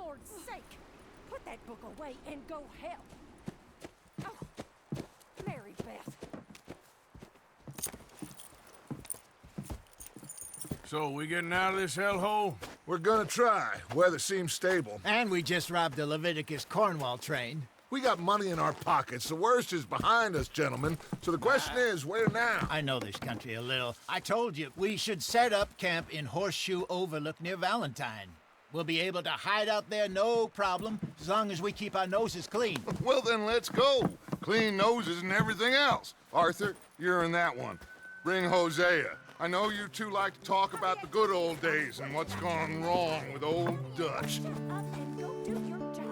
Lord's sake! Put that book away and go help! Oh, Mary Beth. So, we getting out of this hellhole? We're gonna try. Weather seems stable. And we just robbed a Leviticus Cornwall train. We got money in our pockets. The worst is behind us, gentlemen. So the question is, where now? I know this country a little. I told you, we should set up camp in Horseshoe Overlook near Valentine. We'll be able to hide out there, no problem, as long as we keep our noses clean. Well, then let's go. Clean noses and everything else. Arthur, you're in that one. Bring Hosea. I know you two like to talk about the good old days and what's gone wrong with old Dutch. Shut up and go do your job.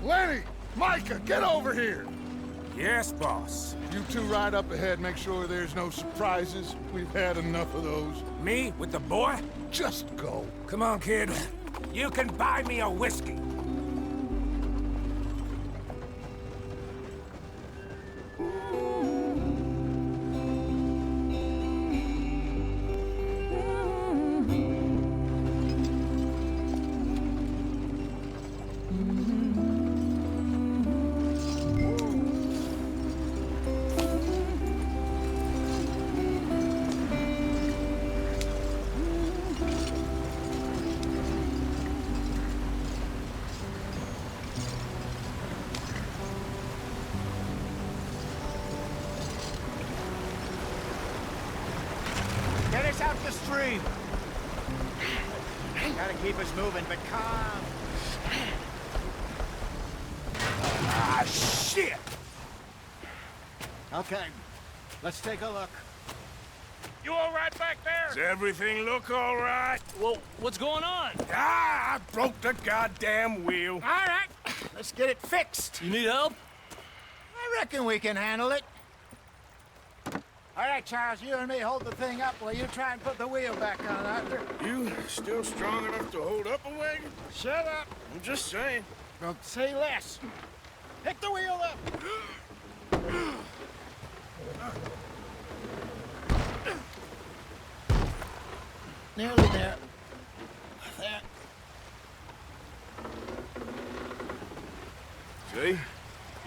Lenny! Micah, get over here! Yes, boss. You two ride up ahead, make sure there's no surprises. We've had enough of those. Me with the boy? Just go. Come on, kid. You can buy me a whiskey. Get us out the stream. Gotta keep us moving, but calm. Ah, shit! Okay, let's take a look. You all right back there? Does everything look all right? Well, what's going on? Ah, I broke the goddamn wheel. All right, let's get it fixed. You need help? I reckon we can handle it. All right, Charles, you and me hold the thing up while you try and put the wheel back on, Arthur. You still strong enough to hold up a wagon? Shut up. I'm just saying. Don't say less. Pick the wheel up. Nearly there. There. See?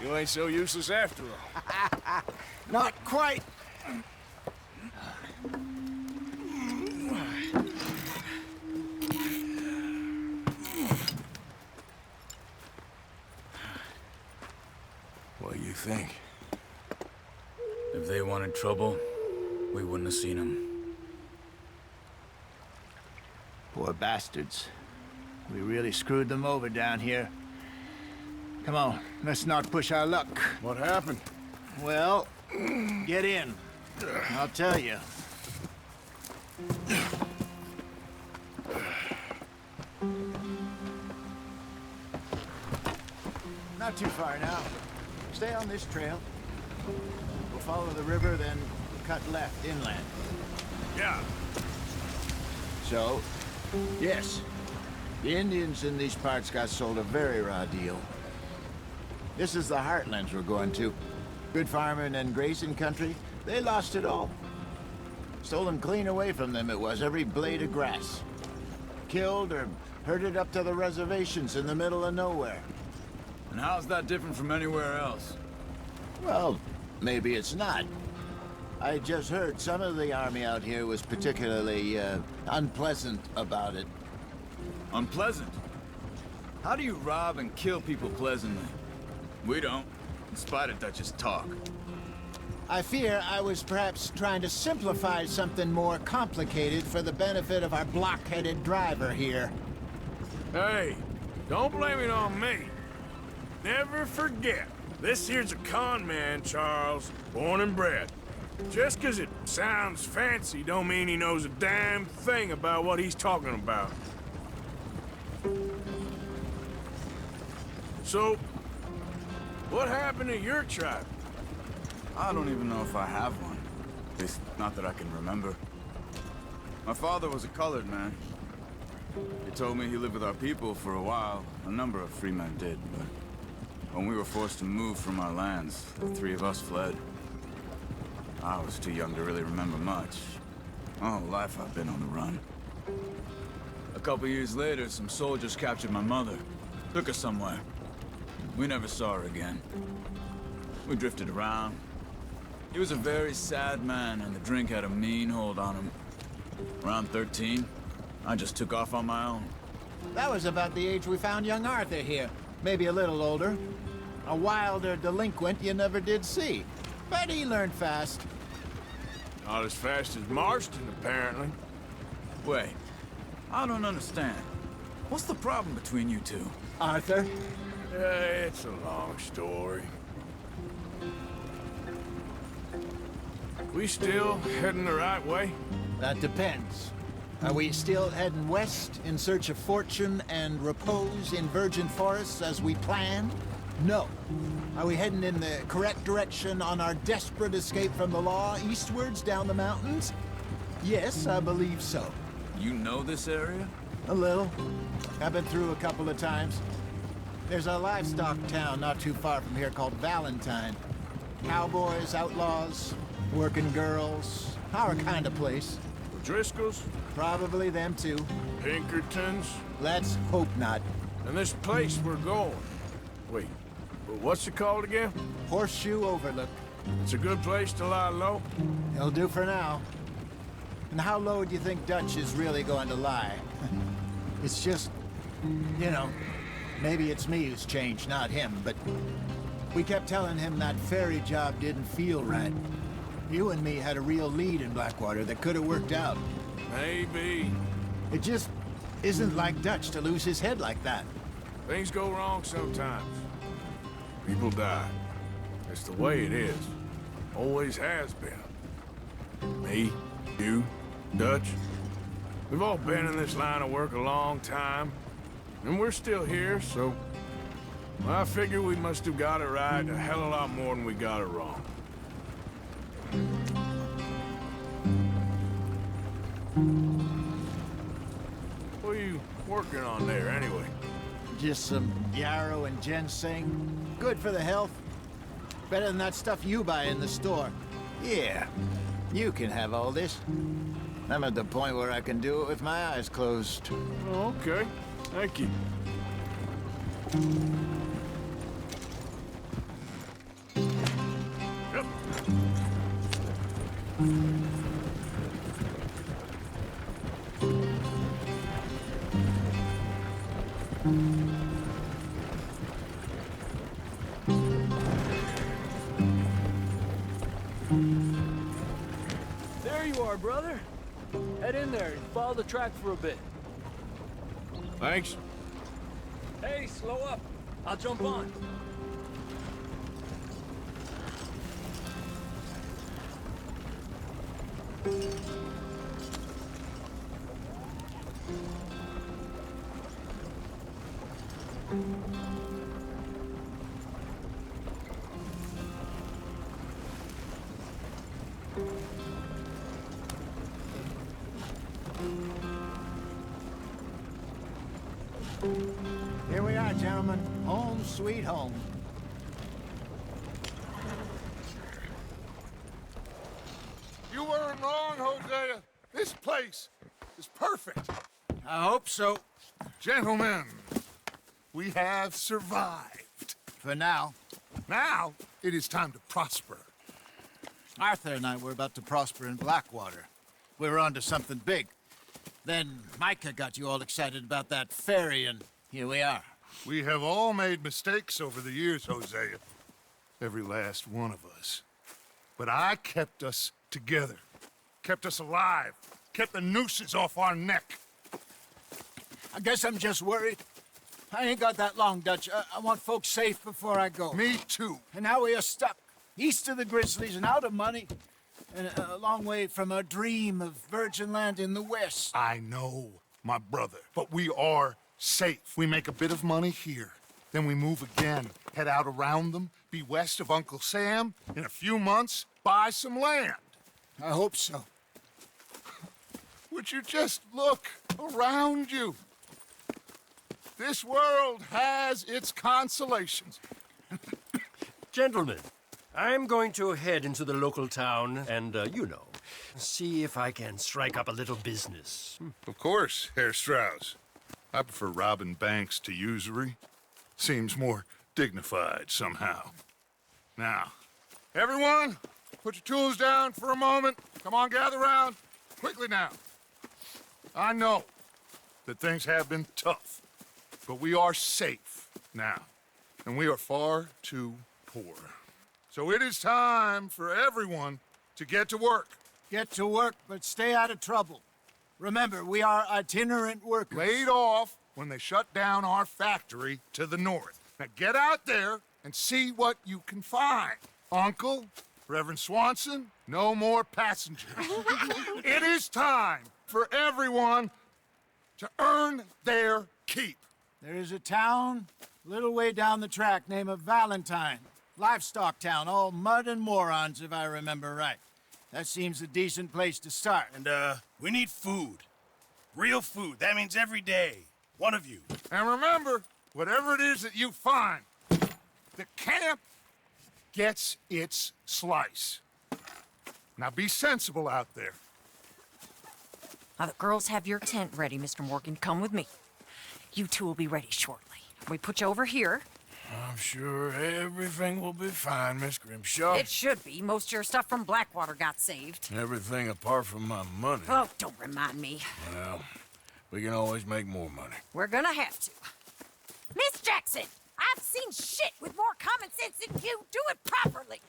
You ain't so useless after all. Not quite. What do you think? If they wanted trouble, we wouldn't have seen them. Poor bastards. We really screwed them over down here. Come on, let's not push our luck. What happened? Well, get in. I'll tell you. Not too far now. Stay on this trail. We'll follow the river, then cut left inland. Yeah. So, yes, the Indians in these parts got sold a very raw deal. This is the heartlands we're going to. Good farming and grazing country, they lost it all. Stolen clean away from them it was, every blade of grass. Killed or herded up to the reservations in the middle of nowhere. And how's that different from anywhere else? Well, maybe it's not. I just heard some of the army out here was particularly, unpleasant about it. Unpleasant? How do you rob and kill people pleasantly? We don't, in spite of Dutch's talk. I fear I was perhaps trying to simplify something more complicated for the benefit of our block-headed driver here. Hey, don't blame it on me. Never forget, this here's a con man, Charles, born and bred. Just 'cause it sounds fancy don't mean he knows a damn thing about what he's talking about. So, what happened to your tribe? I don't even know if I have one. At least, not that I can remember. My father was a colored man. He told me he lived with our people for a while. A number of free men did, but when we were forced to move from our lands, the three of us fled. I was too young to really remember much. My whole life I've been on the run. A couple years later, some soldiers captured my mother. Took her somewhere. We never saw her again. We drifted around. He was a very sad man, and the drink had a mean hold on him. Around 13, I just took off on my own. That was about the age we found young Arthur here. Maybe a little older. A wilder delinquent you never did see. But he learned fast. Not as fast as Marston, apparently. Wait, I don't understand. What's the problem between you two? Arthur? It's a long story. We still heading the right way? That depends. Are we still heading west in search of fortune and repose in virgin forests as we planned? No. Are we heading in the correct direction on our desperate escape from the law eastwards down the mountains? Yes, I believe so. You know this area? A little. I've been through a couple of times. There's a livestock town not too far from here called Valentine. Cowboys, outlaws, working girls, our kind of place. Driscoll's? Probably them too. Pinkertons? Let's hope not. And this place we're going. Wait, but what's it called again? Horseshoe Overlook. It's a good place to lie low? It'll do for now. And how low do you think Dutch is really going to lie? It's just, you know, maybe it's me who's changed, not him, but we kept telling him that ferry job didn't feel right. You and me had a real lead in Blackwater that could have worked out. Maybe. It just isn't like Dutch to lose his head like that. Things go wrong sometimes. People die. It's the way it is. Always has been. Me, you, Dutch. We've all been in this line of work a long time. And we're still here, so... well, I figure we must have got it right a hell of a lot more than we got it wrong. What are you working on there, anyway? Just some yarrow and ginseng. Good for the health. Better than that stuff you buy in the store. Yeah, you can have all this. I'm at the point where I can do it with my eyes closed. Oh, okay. Thank you. Yep. There you are, brother. Head in there and follow the track for a bit. Thanks. Hey, slow up. I'll jump on. Here we are, gentlemen. Home sweet home. You weren't wrong, Hosea. This place is perfect. I hope so. Gentlemen, we have survived. For now. Now, it is time to prosper. Arthur and I were about to prosper in Blackwater. We were onto something big. Then Micah got you all excited about that ferry, and here we are. We have all made mistakes over the years, Hosea. Every last one of us. But I kept us together. Kept us alive. Kept the nooses off our neck. I guess I'm just worried. I ain't got that long, Dutch. I want folks safe before I go. Me too. And now we are stuck, east of the Grizzlies and out of money, and a long way from our dream of virgin land in the west. I know, my brother, but we are safe. We make a bit of money here. Then we move again, head out around them, be west of Uncle Sam. In a few months, buy some land. I hope so. Would you just look around you? This world has its consolations. Gentlemen, I'm going to head into the local town and, see if I can strike up a little business. Of course, Herr Strauss. I prefer robbing banks to usury. Seems more dignified somehow. Now, everyone, put your tools down for a moment. Come on, gather round. Quickly now. I know that things have been tough, but we are safe now, and we are far too poor. So it is time for everyone to get to work. Get to work, but stay out of trouble. Remember, we are itinerant workers. Laid off when they shut down our factory to the north. Now get out there and see what you can find. Uncle, Reverend Swanson, no more passengers. It is time for everyone to earn their keep. There is a town a little way down the track named Valentine. Livestock town, all mud and morons, if I remember right. That seems a decent place to start. And, we need food. Real food. That means every day. One of you. And remember, whatever it is that you find, the camp gets its slice. Now be sensible out there. Now, the girls have your tent ready, Mr. Morgan. Come with me. You two will be ready shortly. We put you over here. I'm sure everything will be fine, Miss Grimshaw. It should be. Most of your stuff from Blackwater got saved. Everything apart from my money. Oh, don't remind me. Well, we can always make more money. We're gonna have to. Miss Jackson, I've seen shit with more common sense than you. Do it properly.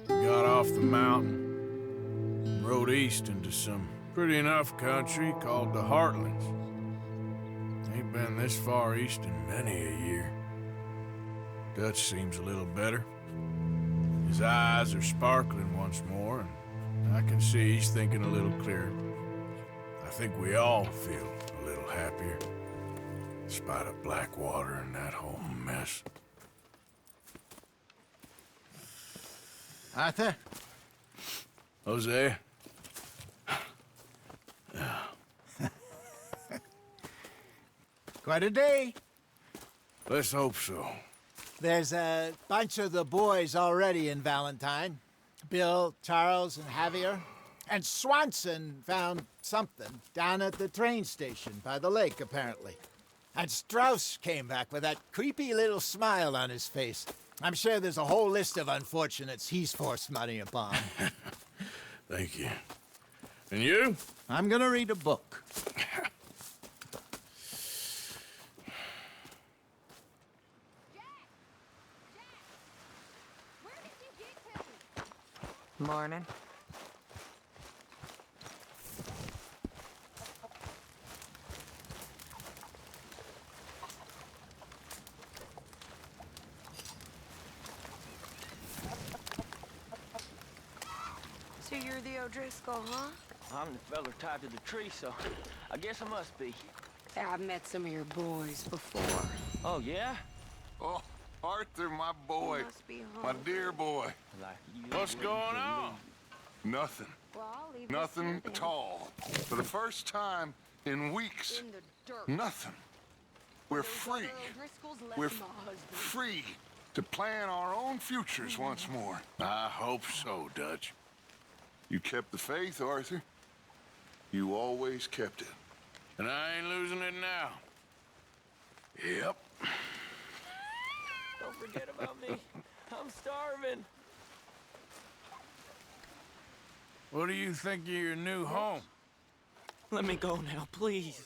Got off the mountain and rode east into some pretty enough country called the Heartlands. Ain't been this far east in many a year. Dutch seems a little better. His eyes are sparkling once more, and I can see he's thinking a little clearer. I think we all feel a little happier, in spite of Blackwater and that whole mess. Arthur? Jose? Quite a day. Let's hope so. There's a bunch of the boys already in Valentine. Bill, Charles, and Javier. And Swanson found something down at the train station by the lake, apparently. And Strauss came back with that creepy little smile on his face. I'm sure there's a whole list of unfortunates he's forced money upon. Thank you. And you? I'm gonna read a book. Morning. So you're the O'Driscoll, huh? I'm the fella tied to the tree, so I guess I must be. I've met some of your boys before. Oh, yeah? Oh, Arthur, my boy. You must be My hungry. dear boy. What's going on? Nothing. Well, I'll leave Nothing this at here all. For the first time in weeks, then. In the dirt. nothing. We're Those free. other O'Driscolls left We're my husband. free to plan our own futures once more. I hope so, Dutch. You kept the faith, Arthur. You always kept it. And I ain't losing it now. Yep. Don't forget about me. I'm starving. What do you think of your new home? Let me go now, please.